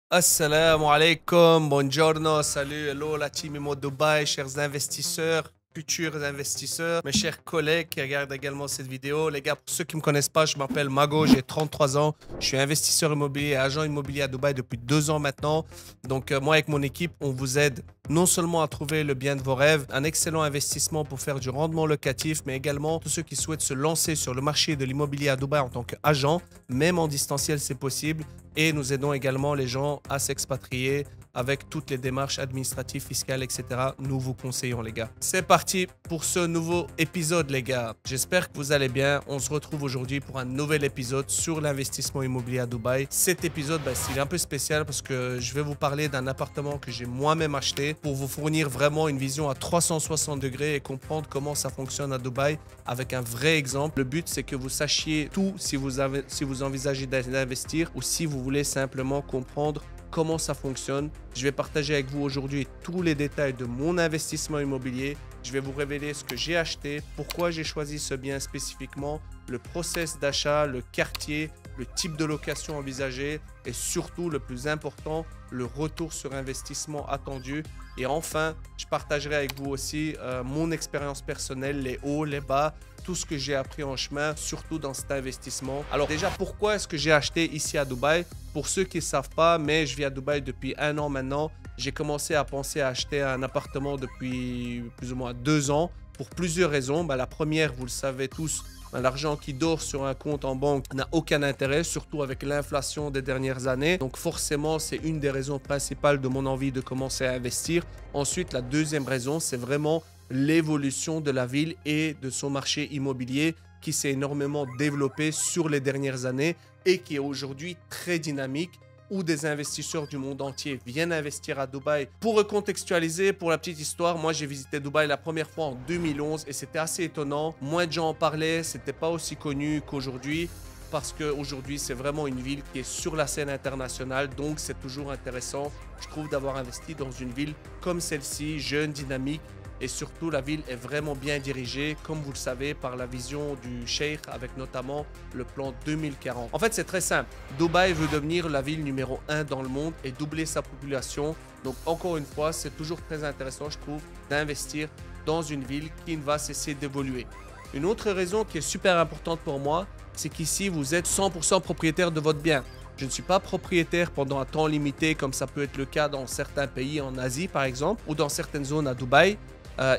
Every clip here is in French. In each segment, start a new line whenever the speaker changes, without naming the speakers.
Assalamu alaikum, buongiorno, salut, hello la team Imo Dubaï, chers investisseurs, futurs investisseurs, mes chers collègues qui regardent également cette vidéo. Les gars, pour ceux qui ne me connaissent pas, je m'appelle Mago, j'ai 33 ans, je suis investisseur immobilier et agent immobilier à Dubaï depuis 2 ans maintenant. Donc moi avec mon équipe, on vous aide non seulement à trouver le bien de vos rêves, un excellent investissement pour faire du rendement locatif, mais également tous ceux qui souhaitent se lancer sur le marché de l'immobilier à Dubaï en tant qu'agent, même en distanciel c'est possible. Et nous aidons également les gens à s'expatrier avec toutes les démarches administratives, fiscales, etc. Nous vous conseillons, les gars. C'est parti pour ce nouveau épisode, les gars. J'espère que vous allez bien. On se retrouve aujourd'hui pour un nouvel épisode sur l'investissement immobilier à Dubaï. Cet épisode, c'est un peu spécial parce que je vais vous parler d'un appartement que j'ai moi-même acheté pour vous fournir vraiment une vision à 360 degrés et comprendre comment ça fonctionne à Dubaï avec un vrai exemple. Le but, c'est que vous sachiez tout si vous envisagez d'investir ou si vous voulez simplement comprendre comment ça fonctionne. Je vais partager avec vous aujourd'hui tous les détails de mon investissement immobilier. Je vais vous révéler ce que j'ai acheté, pourquoi j'ai choisi ce bien spécifiquement, le process d'achat, le quartier, le type de location envisagé et surtout le plus important, le retour sur investissement attendu. Et enfin, je partagerai avec vous aussi mon expérience personnelle, les hauts, les bas, tout ce que j'ai appris en chemin, surtout dans cet investissement. Alors déjà, pourquoi est-ce que j'ai acheté ici à Dubaï? Pour ceux qui ne savent pas, mais je vis à Dubaï depuis 1 an maintenant. J'ai commencé à penser à acheter un appartement depuis plus ou moins 2 ans pour plusieurs raisons. La première, vous le savez tous, l'argent qui dort sur un compte en banque n'a aucun intérêt, surtout avec l'inflation des dernières années. Donc forcément, c'est une des raisons principales de mon envie de commencer à investir. Ensuite, la deuxième raison, c'est vraiment l'évolution de la ville et de son marché immobilier qui s'est énormément développé sur les dernières années et qui est aujourd'hui très dynamique, où des investisseurs du monde entier viennent investir à Dubaï. Pour recontextualiser, pour la petite histoire, moi j'ai visité Dubaï la première fois en 2011 et c'était assez étonnant. Moins de gens en parlaient, c'était pas aussi connu qu'aujourd'hui parce qu'aujourd'hui c'est vraiment une ville qui est sur la scène internationale, donc c'est toujours intéressant, je trouve, d'avoir investi dans une ville comme celle-ci, jeune, dynamique. Et surtout, la ville est vraiment bien dirigée, comme vous le savez, par la vision du Cheikh, avec notamment le plan 2040. En fait, c'est très simple. Dubaï veut devenir la ville numéro 1 dans le monde et doubler sa population. Donc, encore une fois, c'est toujours très intéressant, je trouve, d'investir dans une ville qui ne va cesser d'évoluer. Une autre raison qui est super importante pour moi, c'est qu'ici, vous êtes 100% propriétaire de votre bien. Je ne suis pas propriétaire pendant un temps limité, comme ça peut être le cas dans certains pays en Asie, par exemple, ou dans certaines zones à Dubaï.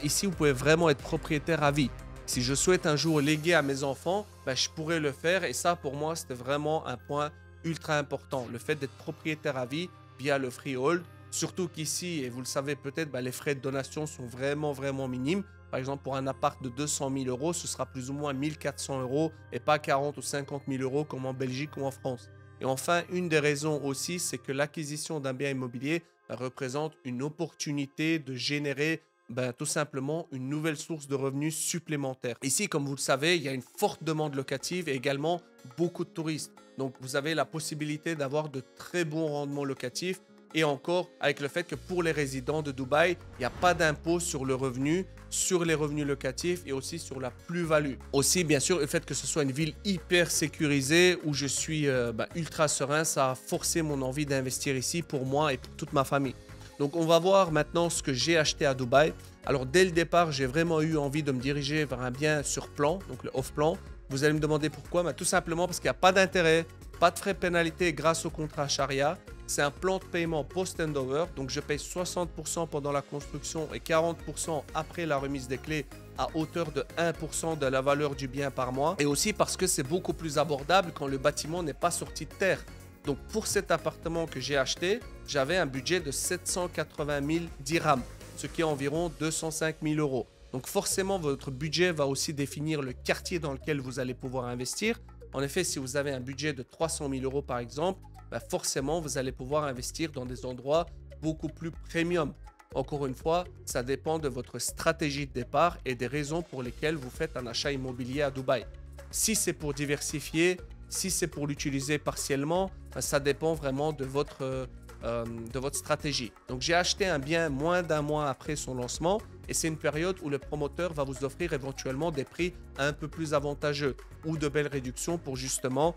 Ici, vous pouvez vraiment être propriétaire à vie. Si je souhaite un jour léguer à mes enfants, je pourrais le faire. Et ça, pour moi, c'était vraiment un point ultra important. Le fait d'être propriétaire à vie via le freehold. Surtout qu'ici, et vous le savez peut-être, les frais de donation sont vraiment, vraiment minimes. Par exemple, pour un appart de 200 000 euros, ce sera plus ou moins 1400 euros et pas 40 ou 50 000 euros comme en Belgique ou en France. Et enfin, une des raisons aussi, c'est que l'acquisition d'un bien immobilier représente une opportunité de générer tout simplement une nouvelle source de revenus supplémentaires. Ici, comme vous le savez, il y a une forte demande locative et également beaucoup de touristes. Donc, vous avez la possibilité d'avoir de très bons rendements locatifs. Et encore, avec le fait que pour les résidents de Dubaï, il n'y a pas d'impôt sur le revenu, sur les revenus locatifs et aussi sur la plus-value. Aussi, bien sûr, le fait que ce soit une ville hyper sécurisée où je suis ultra serein, ça a forcé mon envie d'investir ici pour moi et pour toute ma famille. Donc, on va voir maintenant ce que j'ai acheté à Dubaï. Alors, dès le départ, j'ai vraiment eu envie de me diriger vers un bien sur plan, donc le off-plan. Vous allez me demander pourquoi? Tout simplement parce qu'il n'y a pas d'intérêt, pas de frais de pénalité grâce au contrat Sharia. C'est un plan de paiement post-handover, donc je paye 60% pendant la construction et 40% après la remise des clés à hauteur de 1% de la valeur du bien par mois. Et aussi parce que c'est beaucoup plus abordable quand le bâtiment n'est pas sorti de terre. Donc pour cet appartement que j'ai acheté, j'avais un budget de 780 000 dirhams, ce qui est environ 205 000 euros. Donc forcément, votre budget va aussi définir le quartier dans lequel vous allez pouvoir investir. En effet, si vous avez un budget de 300 000 euros par exemple, forcément, vous allez pouvoir investir dans des endroits beaucoup plus premium. Encore une fois, ça dépend de votre stratégie de départ et des raisons pour lesquelles vous faites un achat immobilier à Dubaï. Si c'est pour diversifier, si c'est pour l'utiliser partiellement, ça dépend vraiment de votre stratégie. Donc, j'ai acheté un bien moins d'1 mois après son lancement et c'est une période où le promoteur va vous offrir éventuellement des prix un peu plus avantageux ou de belles réductions pour justement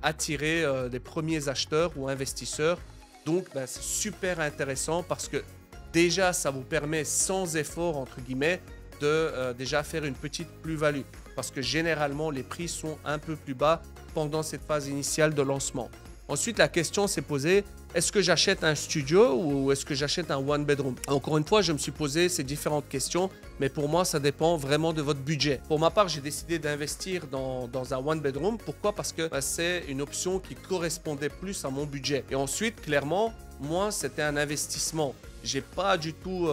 attirer des premiers acheteurs ou investisseurs Donc, ben, c'est super intéressant parce que déjà, ça vous permet sans effort, entre guillemets, de déjà faire une petite plus-value. Parce que généralement, les prix sont un peu plus bas pendant cette phase initiale de lancement. Ensuite, la question s'est posée, est-ce que j'achète un studio ou est-ce que j'achète un one bedroom? Encore une fois, je me suis posé ces différentes questions, mais pour moi, ça dépend vraiment de votre budget. Pour ma part, j'ai décidé d'investir dans un one bedroom. Pourquoi? Parce que c'est une option qui correspondait plus à mon budget. Et ensuite, clairement, moi, c'était un investissement. J'ai pas du tout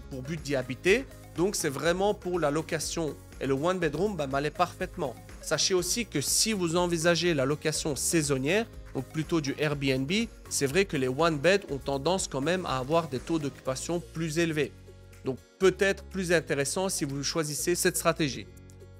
pour but d'y habiter. Donc, c'est vraiment pour la location. Et le one bedroom m'allait parfaitement. Sachez aussi que si vous envisagez la location saisonnière, donc plutôt du Airbnb, c'est vrai que les one bed ont tendance quand même à avoir des taux d'occupation plus élevés. Donc peut-être plus intéressant si vous choisissez cette stratégie.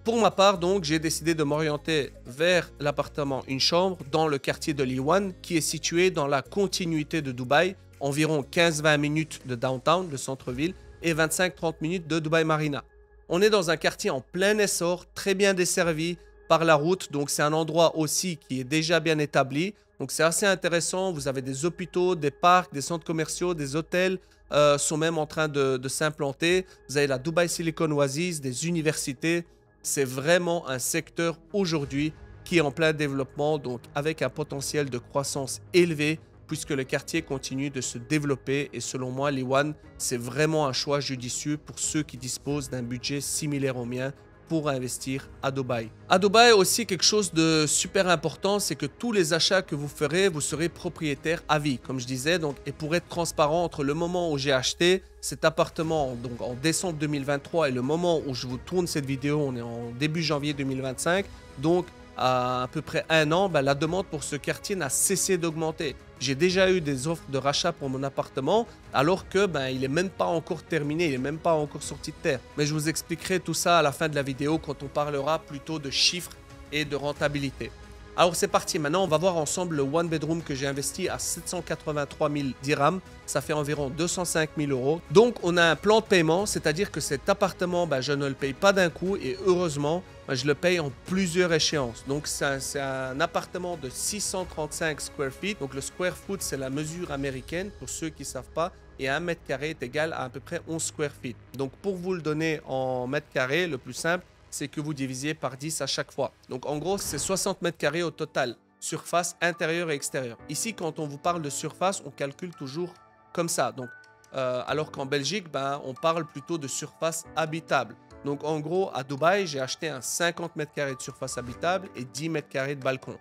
Pour ma part, donc, j'ai décidé de m'orienter vers l'appartement une chambre dans le quartier de Liwan, qui est situé dans la continuité de Dubaï, environ 15-20 minutes de downtown, le centre-ville, et 25-30 minutes de Dubaï Marina. On est dans un quartier en plein essor, très bien desservi par la route, donc c'est un endroit aussi qui est déjà bien établi. Donc c'est assez intéressant, vous avez des hôpitaux, des parcs, des centres commerciaux, des hôtels sont même en train de s'implanter. Vous avez la Dubai Silicon Oasis, des universités. C'est vraiment un secteur aujourd'hui qui est en plein développement, donc avec un potentiel de croissance élevé puisque le quartier continue de se développer et selon moi, Liwan, c'est vraiment un choix judicieux pour ceux qui disposent d'un budget similaire au mien pour investir à Dubaï. À Dubaï aussi, quelque chose de super important, c'est que tous les achats que vous ferez, vous serez propriétaire à vie, comme je disais. Donc, et pour être transparent, entre le moment où j'ai acheté cet appartement, donc en décembre 2023, et le moment où je vous tourne cette vidéo, on est en début janvier 2025, donc à peu près un an, la demande pour ce quartier n'a cessé d'augmenter. J'ai déjà eu des offres de rachat pour mon appartement alors que il n'est même pas encore terminé, il n'est même pas encore sorti de terre. Mais je vous expliquerai tout ça à la fin de la vidéo quand on parlera plutôt de chiffres et de rentabilité. Alors c'est parti, maintenant on va voir ensemble le one bedroom que j'ai investi à 783 000 dirhams, ça fait environ 205 000 euros. Donc on a un plan de paiement, c'est-à-dire que cet appartement, je ne le paye pas d'un coup et heureusement, je le paye en plusieurs échéances. Donc c'est un appartement de 635 square feet, donc le square foot c'est la mesure américaine pour ceux qui ne savent pas. Et 1 mètre carré est égal à peu près 11 square feet. Donc pour vous le donner en mètres carrés, le plus simple, c'est que vous divisiez par 10 à chaque fois. Donc en gros, c'est 60 mètres carrés au total, surface intérieure et extérieure. Ici, quand on vous parle de surface, on calcule toujours comme ça. Donc, alors qu'en Belgique, on parle plutôt de surface habitable. Donc en gros, à Dubaï, j'ai acheté un 50 mètres carrés de surface habitable et 10 mètres carrés de balcon.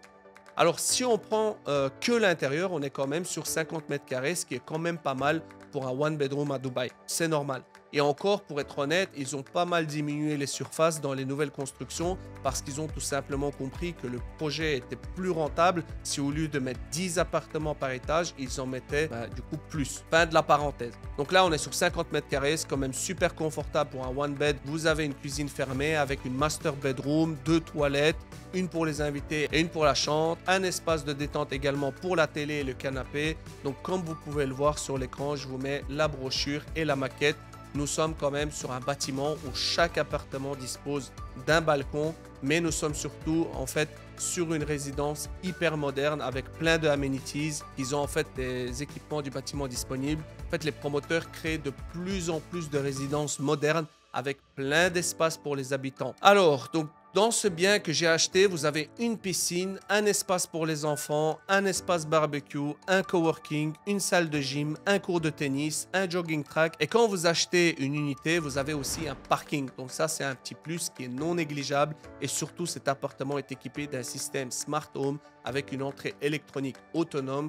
Alors si on prend que l'intérieur, on est quand même sur 50 mètres carrés, ce qui est quand même pas mal pour un one bedroom à Dubaï. C'est normal. Et encore, pour être honnête, ils ont pas mal diminué les surfaces dans les nouvelles constructions parce qu'ils ont tout simplement compris que le projet était plus rentable si au lieu de mettre 10 appartements par étage, ils en mettaient du coup plus. Fin de la parenthèse. Donc là, on est sur 50 mètres carrés, c'est quand même super confortable pour un one bed. Vous avez une cuisine fermée avec une master bedroom, 2 toilettes, une pour les invités et une pour la chambre, un espace de détente également pour la télé et le canapé. Donc comme vous pouvez le voir sur l'écran, je vous mets la brochure et la maquette. Nous sommes quand même sur un bâtiment où chaque appartement dispose d'un balcon, mais nous sommes surtout en fait sur une résidence hyper moderne avec plein de amenities. Ils ont en fait des équipements du bâtiment disponibles. En fait, les promoteurs créent de plus en plus de résidences modernes avec plein d'espace pour les habitants. Alors, donc, dans ce bien que j'ai acheté, vous avez une piscine, un espace pour les enfants, un espace barbecue, un coworking, une salle de gym, un cours de tennis, un jogging track. Et quand vous achetez une unité, vous avez aussi un parking. Donc ça, c'est un petit plus qui est non négligeable. Et surtout, cet appartement est équipé d'un système Smart Home avec une entrée électronique autonome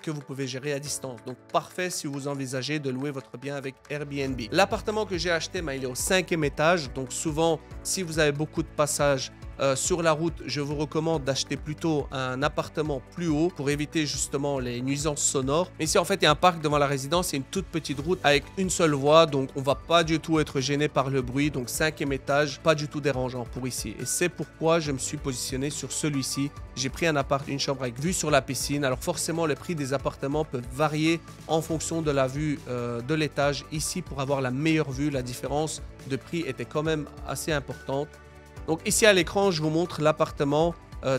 que vous pouvez gérer à distance. Donc parfait si vous envisagez de louer votre bien avec Airbnb. L'appartement que j'ai acheté, il est au 5e étage. Donc souvent, si vous avez beaucoup de passages sur la route, je vous recommande d'acheter plutôt un appartement plus haut pour éviter justement les nuisances sonores. Mais ici, en fait, il y a un parc devant la résidence. C'est une toute petite route avec une seule voie. Donc, on va pas du tout être gêné par le bruit. Donc, 5e étage, pas du tout dérangeant pour ici. Et c'est pourquoi je me suis positionné sur celui-ci. J'ai pris un appart, une chambre avec vue sur la piscine. Alors, forcément, les prix des appartements peuvent varier en fonction de la vue de l'étage. Ici, pour avoir la meilleure vue, la différence de prix était quand même assez importante. Donc ici à l'écran, je vous montre l'appartement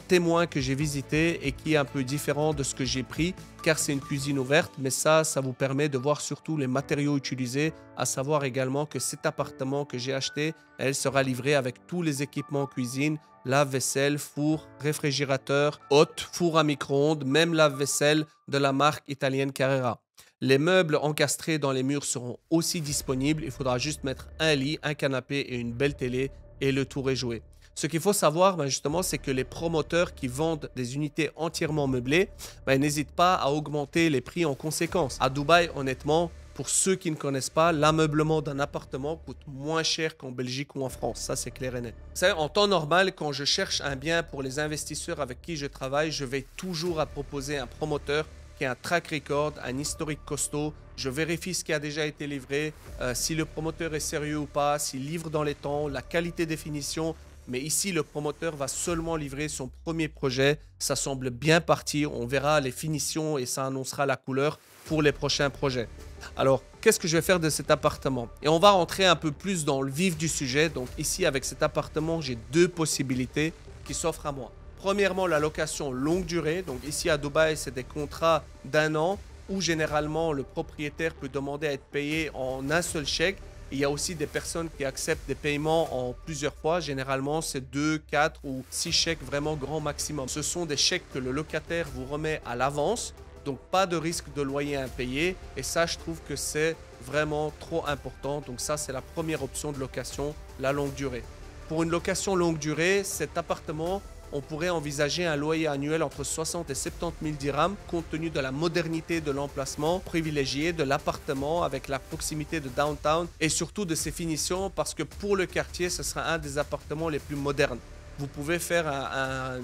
témoin que j'ai visité et qui est un peu différent de ce que j'ai pris, car c'est une cuisine ouverte, mais ça vous permet de voir surtout les matériaux utilisés, à savoir également que cet appartement que j'ai acheté, elle sera livrée avec tous les équipements cuisine, lave-vaisselle, four, réfrigérateur, hôte, four à micro-ondes, même lave-vaisselle de la marque italienne Carrera. Les meubles encastrés dans les murs seront aussi disponibles, il faudra juste mettre un lit, un canapé et une belle télé et le tour est joué. Ce qu'il faut savoir, justement, c'est que les promoteurs qui vendent des unités entièrement meublées, n'hésitent pas à augmenter les prix en conséquence. À Dubaï, honnêtement, pour ceux qui ne connaissent pas, l'ameublement d'un appartement coûte moins cher qu'en Belgique ou en France. Ça, c'est clair et net. Vous savez, en temps normal, quand je cherche un bien pour les investisseurs avec qui je travaille, je vais toujours à proposer un promoteur qui a un track record, un historique costaud. Je vérifie ce qui a déjà été livré, si le promoteur est sérieux ou pas, s'il livre dans les temps, la qualité des finitions. Mais ici, le promoteur va seulement livrer son premier projet. Ça semble bien parti. On verra les finitions et ça annoncera la couleur pour les prochains projets. Alors, qu'est-ce que je vais faire de cet appartement? Et on va rentrer un peu plus dans le vif du sujet. Donc ici, avec cet appartement, j'ai deux possibilités qui s'offrent à moi. Premièrement, la location longue durée. Donc ici à Dubaï, c'est des contrats d'1 an où généralement le propriétaire peut demander à être payé en un seul chèque. Il y a aussi des personnes qui acceptent des paiements en plusieurs fois. Généralement, c'est 2, 4 ou 6 chèques vraiment grand maximum. Ce sont des chèques que le locataire vous remet à l'avance. Donc, pas de risque de loyer impayé. Et ça, je trouve que c'est vraiment trop important. Donc, ça, c'est la première option de location, la longue durée. Pour une location longue durée, cet appartement, on pourrait envisager un loyer annuel entre 60 et 70 000 dirhams compte tenu de la modernité de l'emplacement privilégié de l'appartement avec la proximité de downtown et surtout de ses finitions parce que pour le quartier, ce sera un des appartements les plus modernes. Vous pouvez faire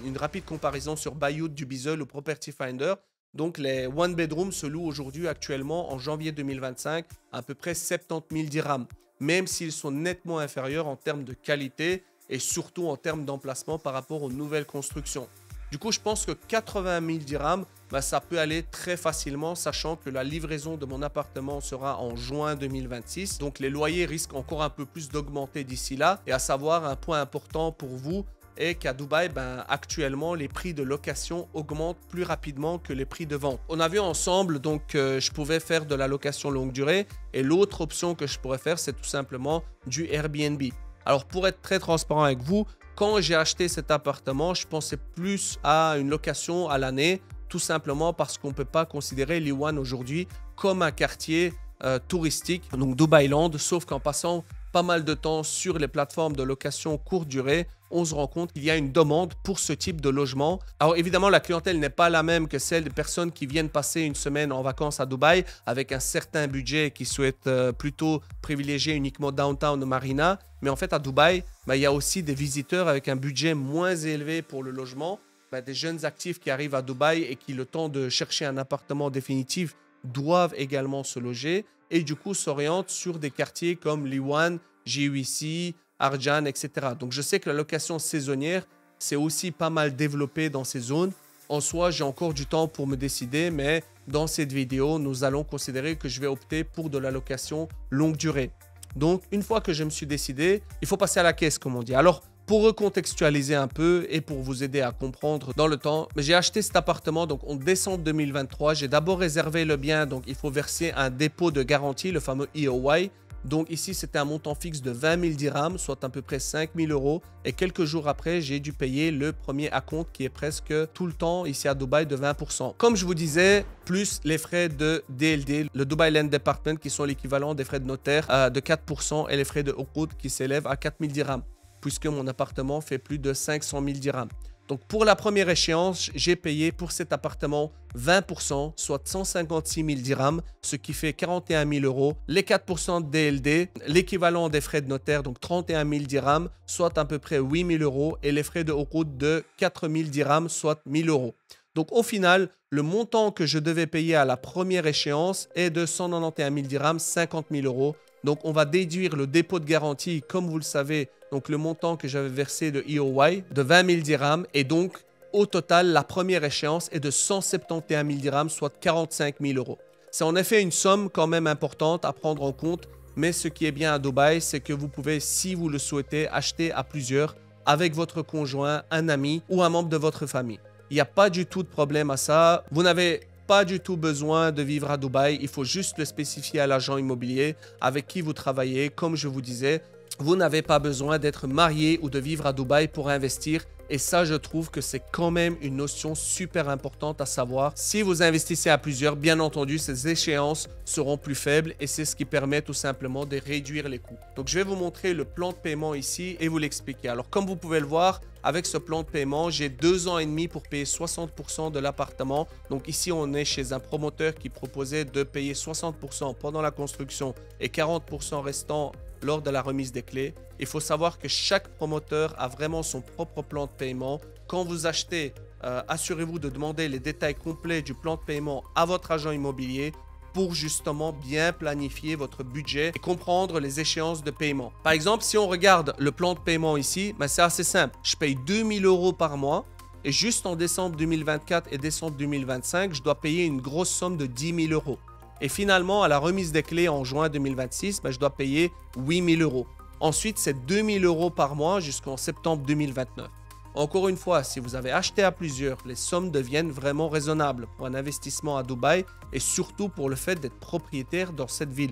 une rapide comparaison sur Bayout, Dubizzle ou Property Finder. Donc les one bedroom se louent aujourd'hui actuellement en janvier 2025 à peu près 70 000 dirhams, même s'ils sont nettement inférieurs en termes de qualité et surtout en termes d'emplacement par rapport aux nouvelles constructions. Du coup, je pense que 80 000 dirhams, ça peut aller très facilement, sachant que la livraison de mon appartement sera en juin 2026. Donc, les loyers risquent encore un peu plus d'augmenter d'ici là. Et à savoir, un point important pour vous est qu'à Dubaï, actuellement, les prix de location augmentent plus rapidement que les prix de vente. On a vu ensemble, donc, je pouvais faire de la location longue durée. Et l'autre option que je pourrais faire, c'est tout simplement du Airbnb. Alors, pour être très transparent avec vous, quand j'ai acheté cet appartement, je pensais plus à une location à l'année, tout simplement parce qu'on ne peut pas considérer Liwan aujourd'hui comme un quartier touristique, donc Dubailand, sauf qu'en passant pas mal de temps sur les plateformes de location courte durée, on se rend compte qu'il y a une demande pour ce type de logement. Alors évidemment, la clientèle n'est pas la même que celle des personnes qui viennent passer une semaine en vacances à Dubaï avec un certain budget qui souhaitent plutôt privilégier uniquement downtown Marina. Mais en fait, à Dubaï, il y a aussi des visiteurs avec un budget moins élevé pour le logement. Des jeunes actifs qui arrivent à Dubaï et qui, le temps de chercher un appartement définitif, doivent également se loger et du coup s'orientent sur des quartiers comme Liwan, JUIC, Arjan, etc. Donc je sais que la location saisonnière, c'est aussi pas mal développé dans ces zones. En soi, j'ai encore du temps pour me décider, mais dans cette vidéo, nous allons considérer que je vais opter pour de la location longue durée. Donc, une fois que je me suis décidé, il faut passer à la caisse, comme on dit. Alors, pour recontextualiser un peu et pour vous aider à comprendre dans le temps, j'ai acheté cet appartement donc en décembre 2023. J'ai d'abord réservé le bien, donc il faut verser un dépôt de garantie, le fameux EOY. Donc ici, c'était un montant fixe de 20 000 dirhams, soit à peu près 5 000 euros. Et quelques jours après, j'ai dû payer le premier acompte qui est presque tout le temps ici à Dubaï de 20%. Comme je vous disais, plus les frais de DLD, le Dubai Land Department, qui sont l'équivalent des frais de notaire de 4% et les frais de Uqud qui s'élèvent à 4 000 dirhams, puisque mon appartement fait plus de 500 000 dirhams. Donc pour la première échéance, j'ai payé pour cet appartement 20%, soit 156 000 dirhams, ce qui fait 41 000 euros. Les 4% de DLD, l'équivalent des frais de notaire, donc 31 000 dirhams, soit à peu près 8 000 euros. Et les frais de Uqud de 4 000 dirhams, soit 1 000 euros. Donc au final, le montant que je devais payer à la première échéance est de 191 000 dirhams, 50 000 euros. Donc, on va déduire le dépôt de garantie, comme vous le savez, donc le montant que j'avais versé de EOY de 20 000 dirhams. Et donc, au total, la première échéance est de 171 000 dirhams, soit 45 000 euros. C'est en effet une somme quand même importante à prendre en compte. Mais ce qui est bien à Dubaï, c'est que vous pouvez, si vous le souhaitez, acheter à plusieurs avec votre conjoint, un ami ou un membre de votre famille. Il n'y a pas du tout de problème à ça. Vous n'avez pas du tout besoin de vivre à Dubaï. Il faut juste le spécifier à l'agent immobilier avec qui vous travaillez. Comme je vous disais, vous n'avez pas besoin d'être marié ou de vivre à Dubaï pour investir. Et ça, je trouve que c'est quand même une notion super importante à savoir. Si vous investissez à plusieurs, bien entendu, ces échéances seront plus faibles et c'est ce qui permet tout simplement de réduire les coûts. Donc, je vais vous montrer le plan de paiement ici et vous l'expliquer. Alors, comme vous pouvez le voir, avec ce plan de paiement, j'ai 2 ans et demi pour payer 60% de l'appartement. Donc, ici, on est chez un promoteur qui proposait de payer 60% pendant la construction et 40% restant lors de la remise des clés. Il faut savoir que chaque promoteur a vraiment son propre plan de paiement. Quand vous achetez, assurez-vous de demander les détails complets du plan de paiement à votre agent immobilier pour justement bien planifier votre budget et comprendre les échéances de paiement. Par exemple, si on regarde le plan de paiement ici, ben c'est assez simple. Je paye 2000 € par mois et juste en décembre 2024 et décembre 2025, je dois payer une grosse somme de 10 000 €. Et finalement, à la remise des clés en juin 2026, ben je dois payer 8 000 €. Ensuite, c'est 2 000 € par mois jusqu'en septembre 2029. Encore une fois, si vous avez acheté à plusieurs, les sommes deviennent vraiment raisonnables pour un investissement à Dubaï et surtout pour le fait d'être propriétaire dans cette ville.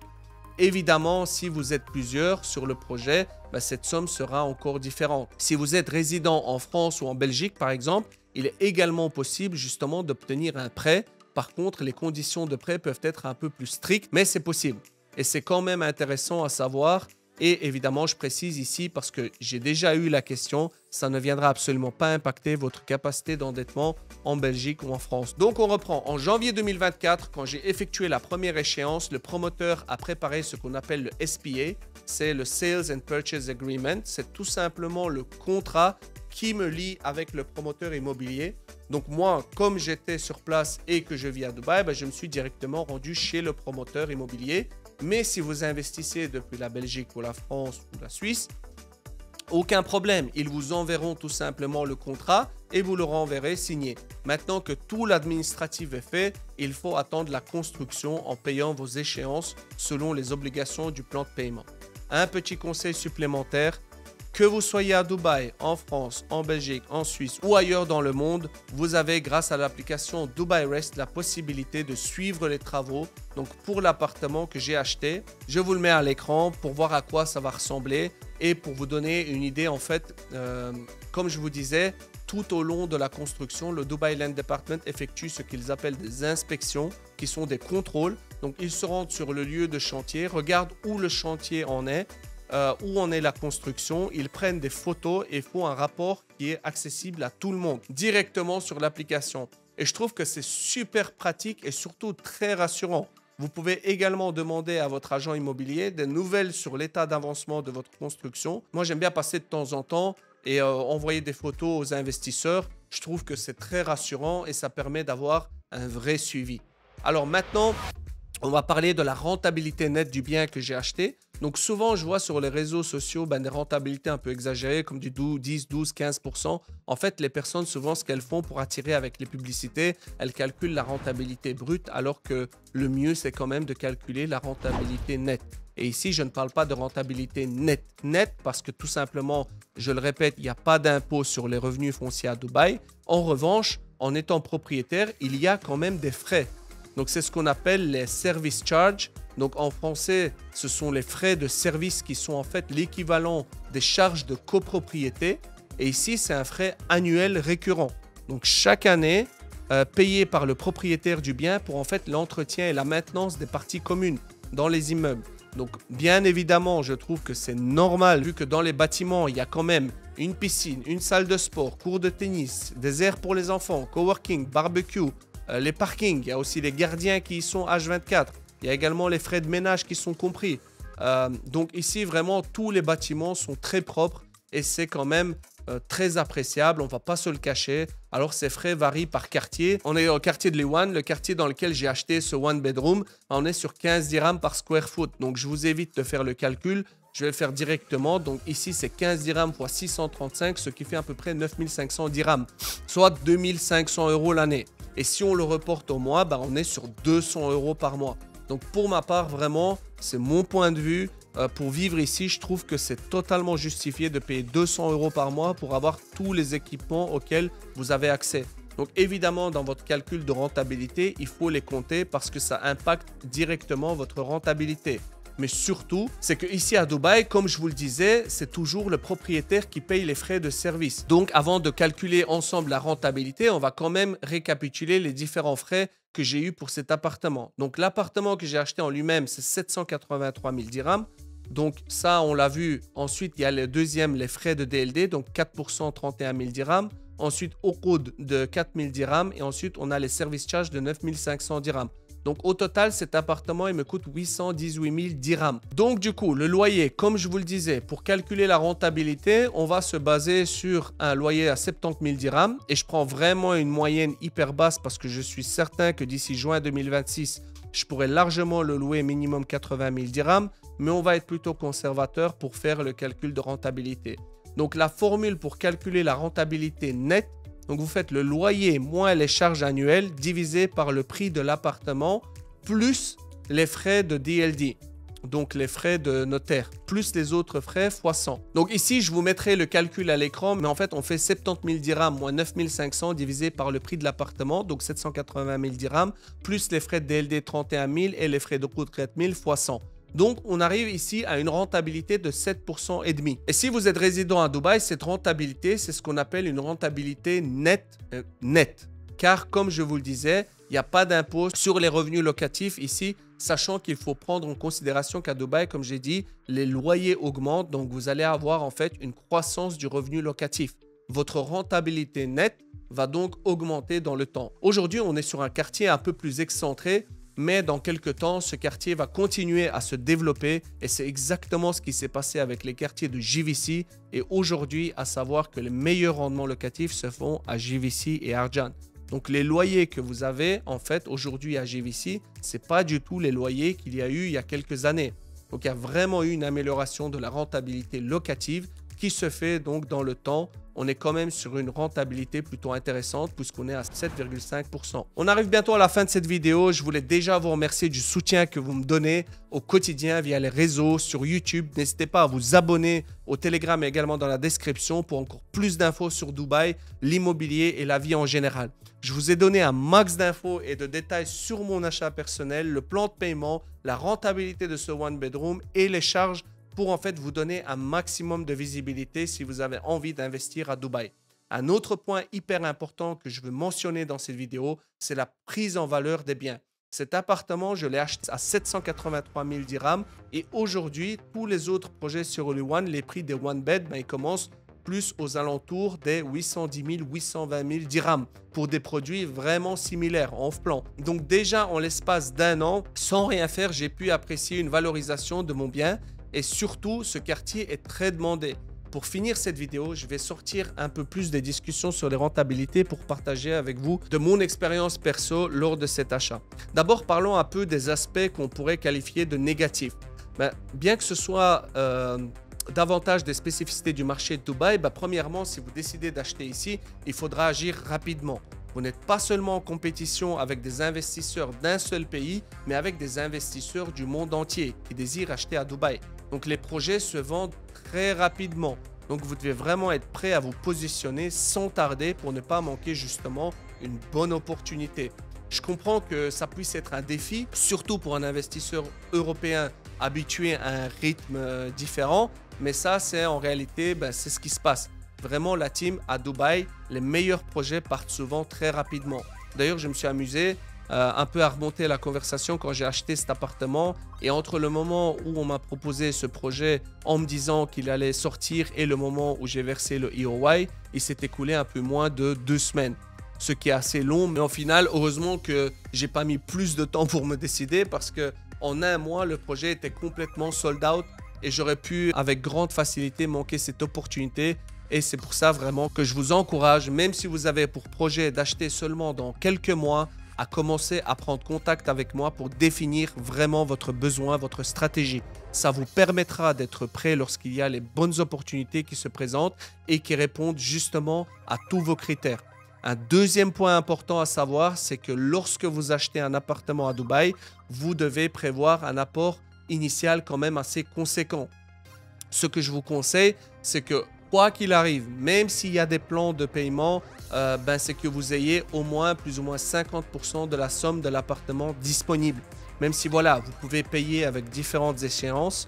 Évidemment, si vous êtes plusieurs sur le projet, ben cette somme sera encore différente. Si vous êtes résident en France ou en Belgique, par exemple, il est également possible justement d'obtenir un prêt. Par contre, les conditions de prêt peuvent être un peu plus strictes, mais c'est possible. Et c'est quand même intéressant à savoir. Et évidemment, je précise ici parce que j'ai déjà eu la question, ça ne viendra absolument pas impacter votre capacité d'endettement en Belgique ou en France. Donc, on reprend. En janvier 2024, quand j'ai effectué la première échéance, le promoteur a préparé ce qu'on appelle le SPA. C'est le Sales and Purchase Agreement. C'est tout simplement le contrat qui me lie avec le promoteur immobilier. Donc moi, comme j'étais sur place et que je vis à Dubaï, ben je me suis directement rendu chez le promoteur immobilier. Mais si vous investissez depuis la Belgique ou la France ou la Suisse, aucun problème. Ils vous enverront tout simplement le contrat et vous le renverrez signé. Maintenant que tout l'administratif est fait, il faut attendre la construction en payant vos échéances selon les obligations du plan de paiement. Un petit conseil supplémentaire. Que vous soyez à Dubaï, en France, en Belgique, en Suisse ou ailleurs dans le monde, vous avez grâce à l'application Dubai Rest la possibilité de suivre les travaux. Donc pour l'appartement que j'ai acheté, je vous le mets à l'écran pour voir à quoi ça va ressembler et pour vous donner une idée en fait, comme je vous disais, tout au long de la construction, le Dubai Land Department effectue ce qu'ils appellent des inspections qui sont des contrôles. Donc ils se rendent sur le lieu de chantier, regardent où le chantier en est, où en est la construction, ils prennent des photos et font un rapport qui est accessible à tout le monde directement sur l'application. Et je trouve que c'est super pratique et surtout très rassurant. Vous pouvez également demander à votre agent immobilier des nouvelles sur l'état d'avancement de votre construction. Moi, j'aime bien passer de temps en temps et envoyer des photos aux investisseurs. Je trouve que c'est très rassurant et ça permet d'avoir un vrai suivi. Alors maintenant, on va parler de la rentabilité nette du bien que j'ai acheté. Donc souvent, je vois sur les réseaux sociaux des rentabilités un peu exagérées comme du 10, 12, 15%. En fait, les personnes, souvent, ce qu'elles font pour attirer avec les publicités, elles calculent la rentabilité brute alors que le mieux, c'est quand même de calculer la rentabilité nette. Et ici, je ne parle pas de rentabilité nette parce que tout simplement, je le répète, il n'y a pas d'impôt sur les revenus fonciers à Dubaï. En revanche, en étant propriétaire, il y a quand même des frais. Donc, c'est ce qu'on appelle les service charges. Donc, en français, ce sont les frais de service qui sont en fait l'équivalent des charges de copropriété. Et ici, c'est un frais annuel récurrent. Donc, chaque année, payé par le propriétaire du bien pour en fait l'entretien et la maintenance des parties communes dans les immeubles. Donc, bien évidemment, je trouve que c'est normal vu que dans les bâtiments, il y a quand même une piscine, une salle de sport, cours de tennis, des aires pour les enfants, coworking, barbecue, les parkings, il y a aussi les gardiens qui y sont H24. Il y a également les frais de ménage qui sont compris. Donc ici, vraiment, tous les bâtiments sont très propres et c'est quand même très appréciable. On ne va pas se le cacher. Alors, ces frais varient par quartier. On est au quartier de Liwan, le quartier dans lequel j'ai acheté ce one bedroom. On est sur 15 dirhams par square foot. Donc, je vous évite de faire le calcul. Je vais le faire directement. Donc, ici, c'est 15 dirhams x 635, ce qui fait à peu près 9500 dirhams, soit 2500 € l'année. Et si on le reporte au mois, on est sur 200 € par mois. Donc, pour ma part, vraiment, c'est mon point de vue. pour vivre ici, je trouve que c'est totalement justifié de payer 200 € par mois pour avoir tous les équipements auxquels vous avez accès. Donc évidemment, dans votre calcul de rentabilité, il faut les compter parce que ça impacte directement votre rentabilité. Mais surtout, c'est qu'ici à Dubaï, comme je vous le disais, c'est toujours le propriétaire qui paye les frais de service. Donc avant de calculer ensemble la rentabilité, on va quand même récapituler les différents frais que j'ai eu pour cet appartement. Donc l'appartement que j'ai acheté en lui-même, c'est 783 000 dirhams. Donc ça, on l'a vu. Ensuite, il y a le deuxième, les frais de DLD, donc 4%, 31 000 dirhams. Ensuite, Uqud de 4 000 dirhams. Et ensuite, on a les service charges de 9 500 dirhams. Donc au total, cet appartement, il me coûte 818 000 dirhams. Donc du coup, le loyer, comme je vous le disais, pour calculer la rentabilité, on va se baser sur un loyer à 70 000 dirhams. Et je prends vraiment une moyenne hyper basse parce que je suis certain que d'ici juin 2026, je pourrais largement le louer minimum 80 000 dirhams. Mais on va être plutôt conservateur pour faire le calcul de rentabilité. Donc la formule pour calculer la rentabilité nette, donc vous faites le loyer moins les charges annuelles divisé par le prix de l'appartement plus les frais de DLD, donc les frais de notaire, plus les autres frais fois 100. Donc ici, je vous mettrai le calcul à l'écran, mais en fait, on fait 70 000 dirhams moins 9 500 divisé par le prix de l'appartement, donc 780 000 dirhams, plus les frais de DLD 31 000 et les frais de coût 4 000 fois 100. Donc, on arrive ici à une rentabilité de 7% et demi. Et si vous êtes résident à Dubaï, cette rentabilité, c'est ce qu'on appelle une rentabilité nette. Car, comme je vous le disais, il n'y a pas d'impôt sur les revenus locatifs ici, sachant qu'il faut prendre en considération qu'à Dubaï, comme j'ai dit, les loyers augmentent. Donc, vous allez avoir en fait une croissance du revenu locatif. Votre rentabilité nette va donc augmenter dans le temps. Aujourd'hui, on est sur un quartier un peu plus excentré. Mais dans quelques temps, ce quartier va continuer à se développer et c'est exactement ce qui s'est passé avec les quartiers de JVC. Et aujourd'hui, à savoir que les meilleurs rendements locatifs se font à JVC et Arjan. Donc les loyers que vous avez en fait aujourd'hui à JVC, ce n'est pas du tout les loyers qu'il y a eu il y a quelques années. Donc il y a vraiment eu une amélioration de la rentabilité locative qui se fait donc dans le temps. On est quand même sur une rentabilité plutôt intéressante puisqu'on est à 7,5%. On arrive bientôt à la fin de cette vidéo. Je voulais déjà vous remercier du soutien que vous me donnez au quotidien via les réseaux, sur YouTube. N'hésitez pas à vous abonner au Telegram et également dans la description pour encore plus d'infos sur Dubaï, l'immobilier et la vie en général. Je vous ai donné un max d'infos et de détails sur mon achat personnel, le plan de paiement, la rentabilité de ce one bedroom et les charges pour en fait vous donner un maximum de visibilité si vous avez envie d'investir à Dubaï. Un autre point hyper important que je veux mentionner dans cette vidéo, c'est la prise en valeur des biens. Cet appartement, je l'ai acheté à 783 000 dirhams et aujourd'hui, tous les autres projets sur le One, les prix des one bed, ils commencent plus aux alentours des 810 000, 820 000 dirhams pour des produits vraiment similaires en plan. Donc déjà, en l'espace d'un an, sans rien faire, j'ai pu apprécier une valorisation de mon bien. Et surtout, ce quartier est très demandé. Pour finir cette vidéo, je vais sortir un peu plus des discussions sur les rentabilités pour partager avec vous de mon expérience perso lors de cet achat. D'abord, parlons un peu des aspects qu'on pourrait qualifier de négatifs. Bien que ce soit davantage des spécificités du marché de Dubaï, premièrement, si vous décidez d'acheter ici, il faudra agir rapidement. Vous n'êtes pas seulement en compétition avec des investisseurs d'un seul pays, mais avec des investisseurs du monde entier qui désirent acheter à Dubaï. Donc les projets se vendent très rapidement. Donc vous devez vraiment être prêt à vous positionner sans tarder pour ne pas manquer justement une bonne opportunité. Je comprends que ça puisse être un défi, surtout pour un investisseur européen habitué à un rythme différent. Mais ça, c'est en réalité, c'est ce qui se passe. Vraiment, la team à Dubaï, les meilleurs projets partent souvent très rapidement. D'ailleurs, je me suis amusé un peu à remonter la conversation quand j'ai acheté cet appartement. Et entre le moment où on m'a proposé ce projet en me disant qu'il allait sortir et le moment où j'ai versé le EOY, il s'est écoulé un peu moins de 2 semaines. Ce qui est assez long, mais au final, heureusement que j'ai pas mis plus de temps pour me décider parce que en un mois, le projet était complètement sold out et j'aurais pu avec grande facilité manquer cette opportunité. Et c'est pour ça vraiment que je vous encourage, même si vous avez pour projet d'acheter seulement dans quelques mois, à commencer à prendre contact avec moi pour définir vraiment votre besoin, votre stratégie. Ça vous permettra d'être prêt lorsqu'il y a les bonnes opportunités qui se présentent et qui répondent justement à tous vos critères. Un deuxième point important à savoir, c'est que lorsque vous achetez un appartement à Dubaï, vous devez prévoir un apport initial quand même assez conséquent. Ce que je vous conseille, c'est que quoi qu'il arrive, même s'il y a des plans de paiement, c'est que vous ayez au moins plus ou moins 50% de la somme de l'appartement disponible. Même si voilà, vous pouvez payer avec différentes échéances,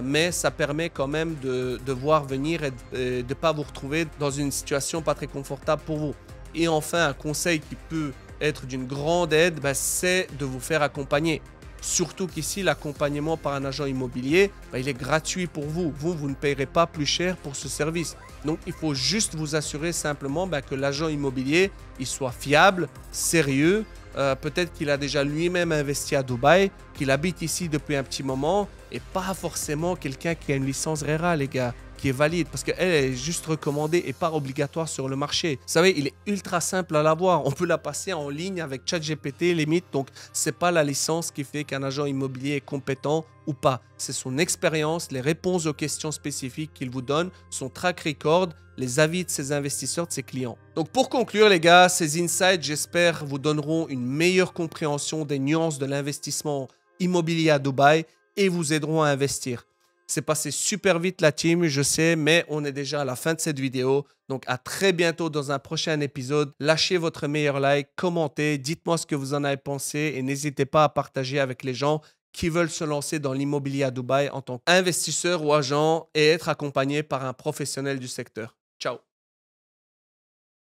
mais ça permet quand même de voir venir et de ne pas vous retrouver dans une situation pas très confortable pour vous. Et enfin, un conseil qui peut être d'une grande aide, c'est de vous faire accompagner. Surtout qu'ici, l'accompagnement par un agent immobilier, il est gratuit pour vous. Vous ne payerez pas plus cher pour ce service. Donc, il faut juste vous assurer simplement que l'agent immobilier, il soit fiable, sérieux. Peut-être qu'il a déjà lui-même investi à Dubaï, qu'il habite ici depuis un petit moment et pas forcément quelqu'un qui a une licence RERA, les gars, qui est valide parce qu'elle est juste recommandée et pas obligatoire sur le marché. Vous savez, il est ultra simple à l'avoir. On peut la passer en ligne avec ChatGPT limite. Donc, c'est pas la licence qui fait qu'un agent immobilier est compétent ou pas. C'est son expérience, les réponses aux questions spécifiques qu'il vous donne, son track record, les avis de ses investisseurs, de ses clients. Donc, pour conclure, les gars, ces insights, j'espère, vous donneront une meilleure compréhension des nuances de l'investissement immobilier à Dubaï et vous aideront à investir. C'est passé super vite la team, je sais, mais on est déjà à la fin de cette vidéo. Donc à très bientôt dans un prochain épisode. Lâchez votre meilleur like, commentez, dites-moi ce que vous en avez pensé et n'hésitez pas à partager avec les gens qui veulent se lancer dans l'immobilier à Dubaï en tant qu'investisseur ou agent et être accompagnés par un professionnel du secteur. Ciao.